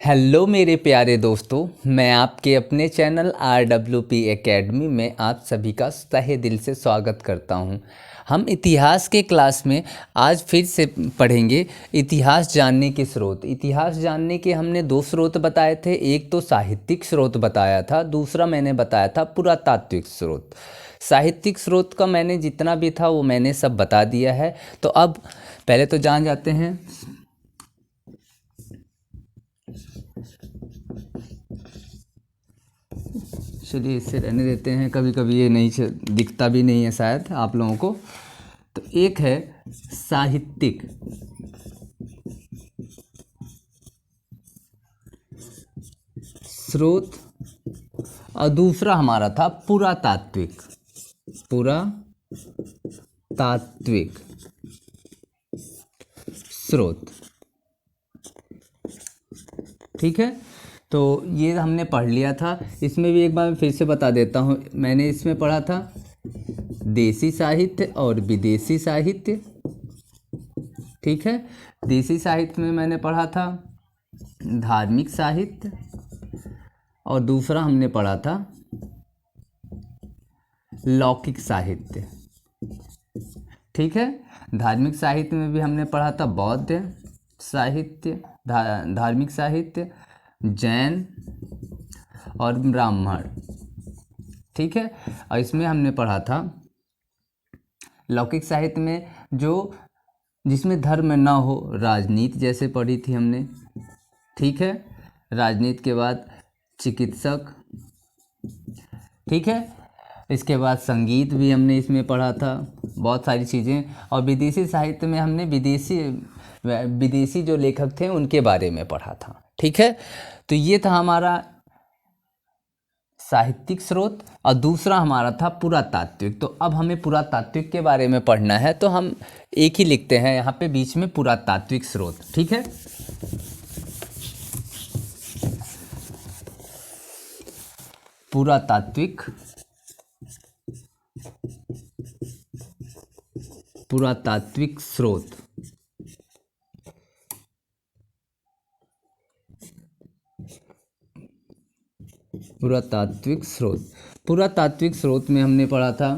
Hello मेरे प्यारे दोस्तों, मैं आपके अपने चैनल RWP एकेडमी में आप सभी का तहे दिल से स्वागत करता हूं। हम इतिहास के क्लास में आज फिर से पढ़ेंगे इतिहास जानने के स्रोत। इतिहास जानने के हमने दो स्रोत बताए थे, एक तो साहित्यिक स्रोत बताया था, दूसरा मैंने बताया था पुरातात्विक स्रोत। साहित्यिक स्रोत का मैंने जितना भी था वो मैंने सब बता दिया है। तो अब पहले तो जान जाते हैं चलिए इससे रहने देते हैं, कभी कभी ये नहीं दिखता भी नहीं है शायद आप लोगों को। तो एक है साहित्यिक स्रोत और दूसरा हमारा था पुरातात्विक स्रोत। ठीक है, तो ये हमने पढ़ लिया था। इसमें भी एक बार मैं फिर से बता देता हूँ, मैंने इसमें पढ़ा था देसी साहित्य और विदेशी साहित्य। ठीक है, देसी साहित्य में मैंने पढ़ा था धार्मिक साहित्य और दूसरा हमने पढ़ा था लौकिक साहित्य। ठीक है, धार्मिक साहित्य में भी हमने पढ़ा था बौद्ध साहित्य, धार्मिक साहित्य, जैन और ब्राह्मण। ठीक है, और इसमें हमने पढ़ा था लौकिक साहित्य में जिसमें धर्म ना हो, राजनीति जैसे पढ़ी थी हमने। ठीक है, राजनीति के बाद चिकित्सक। ठीक है, इसके बाद संगीत भी हमने इसमें पढ़ा था, बहुत सारी चीज़ें। और विदेशी साहित्य में हमने विदेशी जो लेखक थे उनके बारे में पढ़ा था। ठीक है, तो ये था हमारा साहित्यिक स्रोत और दूसरा हमारा था पुरातात्विक। तो अब हमें पुरातात्विक के बारे में पढ़ना है, तो हम एक ही लिखते हैं यहाँ पे बीच में पुरातात्विक स्रोत। ठीक है, पुरातात्विक स्रोत। पुरातात्विक स्रोत में हमने पढ़ा था,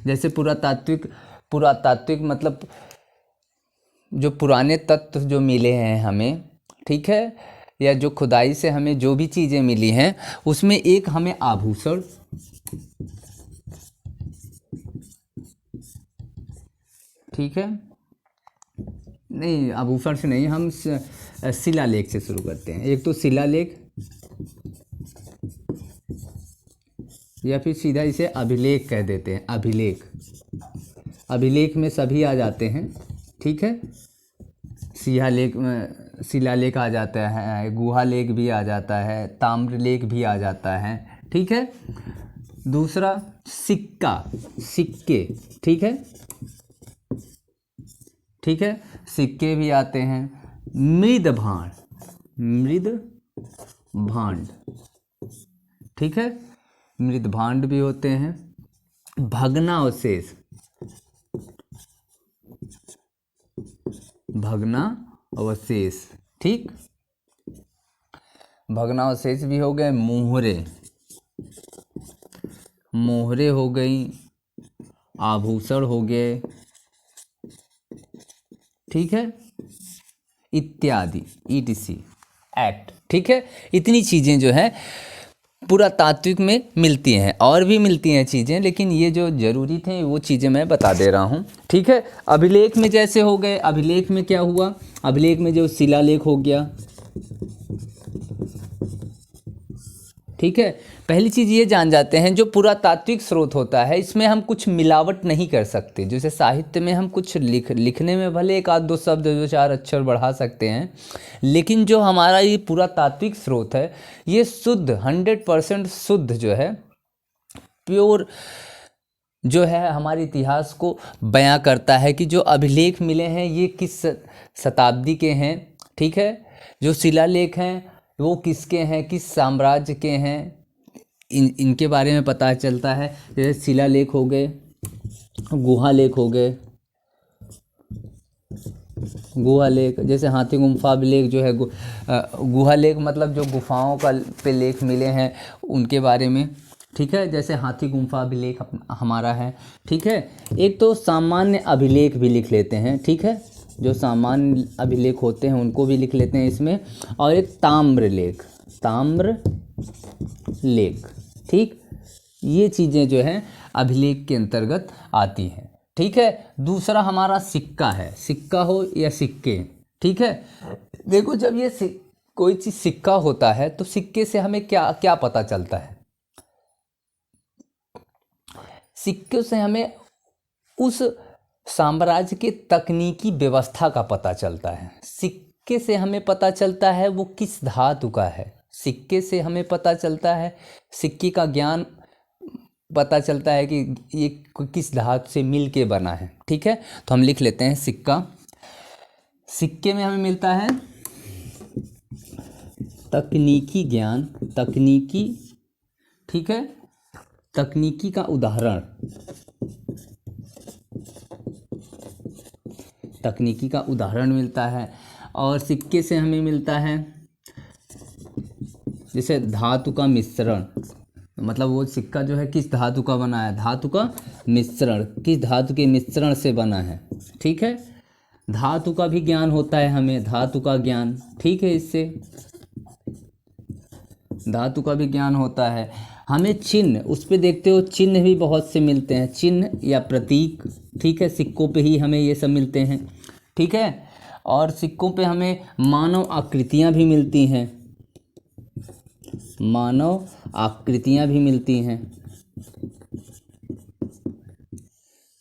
जैसे पुरातात्विक मतलब जो पुराने तत्व जो मिले हैं हमें, ठीक है, या जो खुदाई से हमें जो भी चीज़ें मिली हैं उसमें एक हमें आभूषण, ठीक है, नहीं आभूषण से नहीं, हम शिलालेख से शुरू करते हैं। एक तो शिलालेख या फिर सीधा इसे अभिलेख कह देते हैं। अभिलेख में सभी आ जाते हैं। ठीक है, शिलालेख आ जाता है, गुहालेख भी आ जाता है, ताम्रलेख भी आ जाता है। ठीक है, दूसरा सिक्के। ठीक है, सिक्के भी आते हैं। मृद भांड। ठीक है, मृद भांड भी होते हैं। भग्नावशेष। ठीक, भग्नावशेष भी हो गए। मोहरे हो गई, आभूषण हो गए। ठीक है, इत्यादि ETC एक्ट। ठीक है, इतनी चीज़ें जो है पुरातात्विक में मिलती हैं, और भी मिलती हैं चीज़ें, लेकिन ये जो ज़रूरी थे वो चीज़ें मैं बता दे रहा हूँ। ठीक है, अभिलेख में जैसे हो गए, अभिलेख में क्या हुआ, अभिलेख में जो शिलालेख हो गया। ठीक है, पहली चीज़ ये जान जाते हैं, जो पुरातात्विक स्रोत होता है इसमें हम कुछ मिलावट नहीं कर सकते। जैसे साहित्य में हम कुछ लिखने में भले एक आध दो शब्द दो चार अक्षर बढ़ा सकते हैं, लेकिन जो हमारा ये पुरातात्विक स्रोत है ये शुद्ध 100% शुद्ध जो है, प्योर जो है हमारे इतिहास को बयां करता है कि जो अभिलेख मिले हैं ये किस शताब्दी के हैं। ठीक है, जो शिलालेख हैं वो किसके हैं, किस साम्राज्य के हैं, इनके बारे में पता चलता है। जैसे शिलालेख हो गए, गुहालेख हो गए, गुहा लेख, जैसे हाथी गुम्फा अभिलेख जो है गुहा लेख मतलब जो गुफाओं का पे लेख मिले हैं उनके बारे में, ठीक है। जैसे हाथी गुम्फा अभिलेख हमारा है, ठीक है। एक तो सामान्य अभिलेख भी लिख लेते हैं, ठीक है, जो सामान्य अभिलेख होते हैं उनको भी लिख लेते हैं इसमें, और एक ताम्र लेख, ताम्र लेख, ठीक, ये चीज़ें जो हैं अभिलेख के अंतर्गत आती हैं, ठीक है। दूसरा हमारा सिक्का है, सिक्का हो या सिक्के, ठीक है। देखो जब ये कोई चीज़ सिक्का होता है तो सिक्के से हमें क्या क्या पता चलता है, सिक्के से हमें उस साम्राज्य के तकनीकी व्यवस्था का पता चलता है, सिक्के से हमें पता चलता है वो किस धातु का है, सिक्के से हमें पता चलता है, सिक्के का ज्ञान पता चलता है कि ये किस धातु से मिल के बना है, ठीक है। तो हम लिख लेते हैं सिक्का। सिक्के में हमें मिलता है तकनीकी ज्ञान, तकनीकी, ठीक है, तकनीकी का उदाहरण, तकनीकी का उदाहरण मिलता है। और सिक्के से हमें मिलता है जैसे धातु का मिश्रण, मतलब वो सिक्का जो है किस धातु का बना है, धातु का मिश्रण, किस धातु के मिश्रण से बना है, ठीक है। धातु का भी ज्ञान होता है हमें, धातु का ज्ञान, ठीक है, इससे धातु का भी ज्ञान होता है हमें। चिन्ह, उस पे देखते हो चिन्ह भी बहुत से मिलते हैं, चिन्ह या प्रतीक, ठीक है, सिक्कों पे ही हमें ये सब मिलते हैं, ठीक है। और सिक्कों पे हमें मानव आकृतियाँ भी मिलती हैं, मानव आकृतियाँ भी मिलती हैं,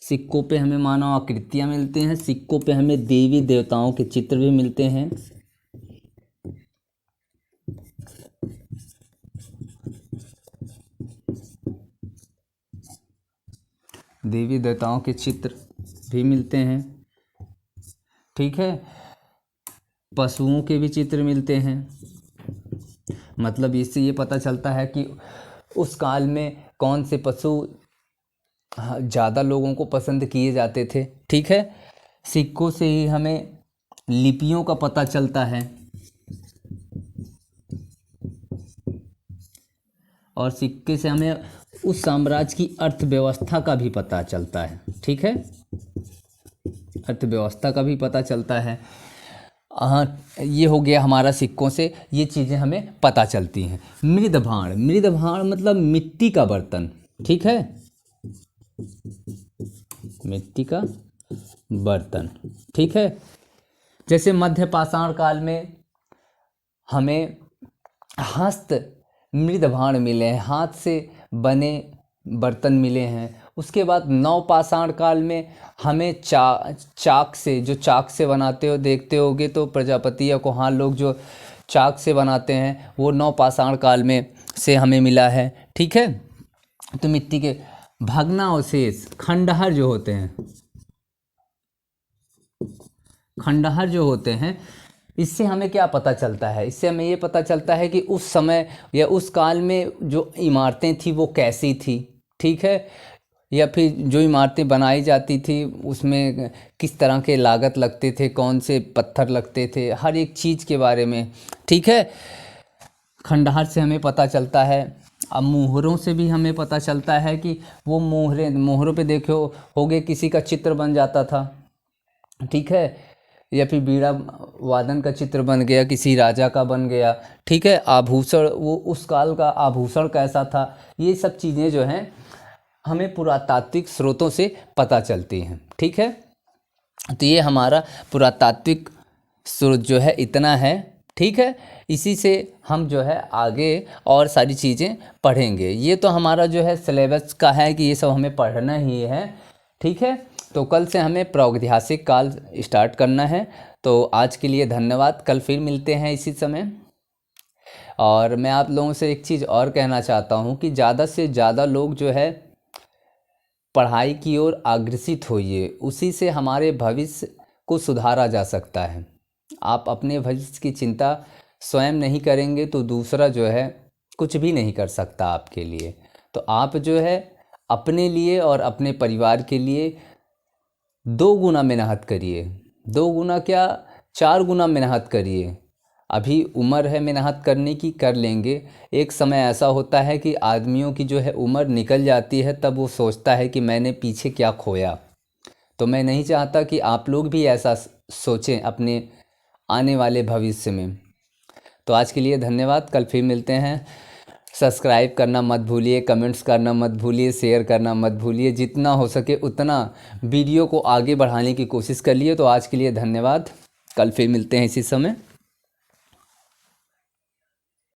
सिक्कों पे हमें मानव आकृतियाँ मिलती हैं, सिक्कों पे हमें देवी देवताओं के चित्र भी मिलते हैं, देवी देवताओं के चित्र भी मिलते हैं, ठीक है। पशुओं के भी चित्र मिलते हैं, मतलब इससे ये पता चलता है कि उस काल में कौन से पशु ज़्यादा लोगों को पसंद किए जाते थे, ठीक है। सिक्कों से ही हमें लिपियों का पता चलता है, और सिक्के से हमें उस साम्राज्य की अर्थव्यवस्था का भी पता चलता है, ठीक है, अर्थव्यवस्था का भी पता चलता है। हाँ, ये हो गया हमारा सिक्कों से ये चीज़ें हमें पता चलती हैं। मृदभांड, मृदभांड मतलब मिट्टी का बर्तन, ठीक है, मिट्टी का बर्तन, ठीक है। जैसे मध्य पाषाण काल में हमें हस्त मृदभांड मिले हैं, हाथ से बने बर्तन मिले हैं। उसके बाद नवपाषाण काल में हमें चाक से, जो चाक से बनाते हो, देखते होगे तो प्रजापति या कुम्हार लोग जो चाक से बनाते हैं वो नवपाषाण काल में से हमें मिला है, ठीक है। तो मिट्टी के भग्नावशेष, खंडहर जो होते हैं, खंडहर जो होते हैं, इससे हमें क्या पता चलता है, इससे हमें ये पता चलता है कि उस समय या उस काल में जो इमारतें थी वो कैसी थी, ठीक है, या फिर जो इमारतें बनाई जाती थी उसमें किस तरह के लागत लगते थे, कौन से पत्थर लगते थे, हर एक चीज़ के बारे में, ठीक है, खंडहर से हमें पता चलता है। अब मोहरों से भी हमें पता चलता है कि वो मोहरों पे देखो होगे किसी का चित्र बन जाता था, ठीक है, या फिर बीड़ा वादन का चित्र बन गया, किसी राजा का बन गया, ठीक है। आभूषण, वो उस काल का आभूषण कैसा था, ये सब चीज़ें जो हैं हमें पुरातात्विक स्रोतों से पता चलती हैं, ठीक है। तो ये हमारा पुरातात्विक स्रोत जो है इतना है, ठीक है। इसी से हम जो है आगे और सारी चीज़ें पढ़ेंगे। ये तो हमारा जो है सिलेबस का है कि ये सब हमें पढ़ना ही है, ठीक है। तो कल से हमें प्रागैतिहासिक काल स्टार्ट करना है। तो आज के लिए धन्यवाद, कल फिर मिलते हैं इसी समय। और मैं आप लोगों से एक चीज़ और कहना चाहता हूँ कि ज़्यादा से ज़्यादा लोग जो है पढ़ाई की ओर अग्रसित होइए, उसी से हमारे भविष्य को सुधारा जा सकता है। आप अपने भविष्य की चिंता स्वयं नहीं करेंगे तो दूसरा जो है कुछ भी नहीं कर सकता आपके लिए। तो आप जो है अपने लिए और अपने परिवार के लिए 2 गुना मेहनत करिए, 2 गुना क्या 4 गुना मेहनत करिए। अभी उम्र है मेहनत करने की, कर लेंगे। एक समय ऐसा होता है कि आदमियों की जो है उम्र निकल जाती है, तब वो सोचता है कि मैंने पीछे क्या खोया। तो मैं नहीं चाहता कि आप लोग भी ऐसा सोचें अपने आने वाले भविष्य में। तो आज के लिए धन्यवाद, कल फिर मिलते हैं। सब्सक्राइब करना मत भूलिए, कमेंट्स करना मत भूलिए, शेयर करना मत भूलिए। जितना हो सके उतना वीडियो को आगे बढ़ाने की कोशिश करिए। तो आज के लिए धन्यवाद, कल फिर मिलते हैं इसी समय।